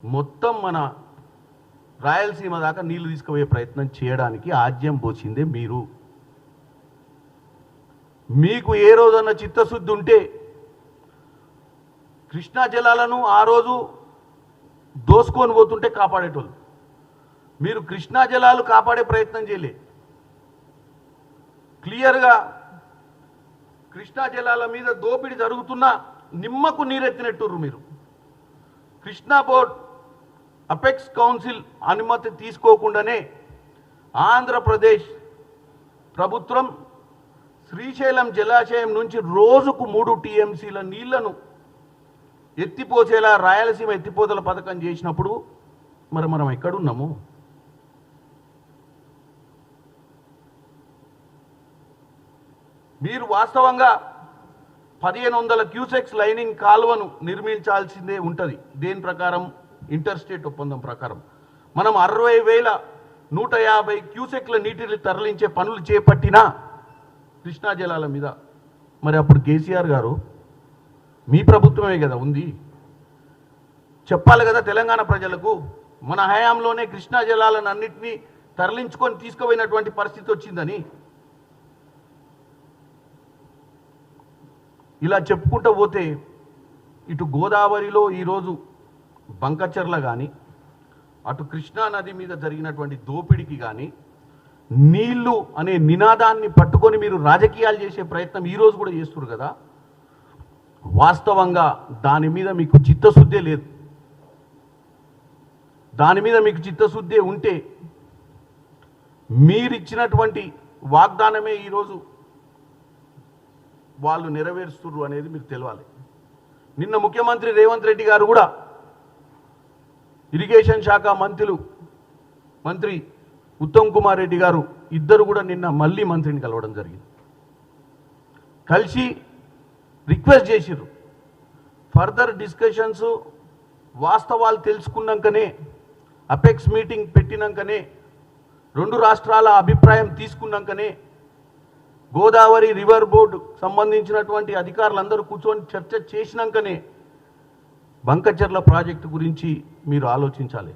మొత్తం మన రాయలసీమ దాకా నీళ్లు తీసుకుపోయే ప్రయత్నం చేయడానికి ఆజ్యం పోచిందే మీరు. మీకు ఏ రోజన్న చిత్తశుద్ధి ఉంటే కృష్ణా జలాలను ఆ రోజు దోసుకొని పోతుంటే కాపాడేటోళ్ళు. మీరు కృష్ణా జలాలు కాపాడే ప్రయత్నం చేయలే. క్లియర్గా కృష్ణా జలాల మీద దోపిడీ జరుగుతున్నా నిమ్మకు నీరెత్తినట్టుర్రు మీరు. కృష్ణా బోర్డ్ అపెక్స్ కౌన్సిల్ అనుమతి తీసుకోకుండానే ఆంధ్రప్రదేశ్ ప్రభుత్వం శ్రీశైలం జలాశయం నుంచి రోజుకు 3 టీఎంసీల నీళ్లను ఎత్తిపోసేలా రాయలసీమ ఎత్తిపోతల పథకం చేసినప్పుడు మనం ఎక్కడున్నాము? మీరు వాస్తవంగా 1500 క్యూసెక్స్ లైనింగ్ కాలువను నిర్మించాల్సిందే ఉంటుంది. దేని ప్రకారం? ఇంటర్ స్టేట్ ఒప్పందం ప్రకారం. మనం 60,150 క్యూసెక్ల నీటిని తరలించే పనులు చేపట్టినా కృష్ణా జలాల మీద మరి అప్పుడు కేసీఆర్ గారు మీ ప్రభుత్వమే కదా ఉంది, చెప్పాలి కదా తెలంగాణ ప్రజలకు. మన హయాంలోనే కృష్ణా జలాలను అన్నింటినీ తరలించుకొని తీసుకుపోయినటువంటి పరిస్థితి వచ్చిందని. ఇలా చెప్పుకుంటూ పోతే ఇటు గోదావరిలో ఈరోజు బంకచర్ల కానీ, అటు కృష్ణా నది మీద జరిగినటువంటి దోపిడికి కానీ, నీళ్లు అనే నినాదాన్ని పట్టుకొని మీరు రాజకీయాలు చేసే ప్రయత్నం ఈరోజు కూడా చేస్తున్నారు కదా. వాస్తవంగా దాని మీద మీకు చిత్తశుద్ధే లేదు. దాని మీద మీకు చిత్తశుద్ధే ఉంటే మీరిచ్చినటువంటి వాగ్దానమే ఈరోజు వాళ్ళు నెరవేరుస్తున్నారు అనేది మీకు తెలవాలి. నిన్న ముఖ్యమంత్రి రేవంత్ రెడ్డి గారు కూడా ఇరిగేషన్ శాఖ మంత్రి ఉత్తమ్ కుమార్ రెడ్డి గారు ఇద్దరు కూడా నిన్న మళ్ళీ మంత్రిని కలవడం జరిగింది. కలిసి రిక్వెస్ట్ చేసిర్రు, ఫర్దర్ డిస్కషన్స్ వాస్తవాలు తెలుసుకున్నాకనే, అపెక్స్ మీటింగ్ పెట్టినాకనే, 2 రాష్ట్రాల అభిప్రాయం తీసుకున్నాకనే, గోదావరి రివర్ బోర్డు సంబంధించినటువంటి అధికారులందరూ కూర్చొని చర్చ చేసినాకనే బంకచర్ల ప్రాజెక్టు గురించి మీరు ఆలోచించాలి.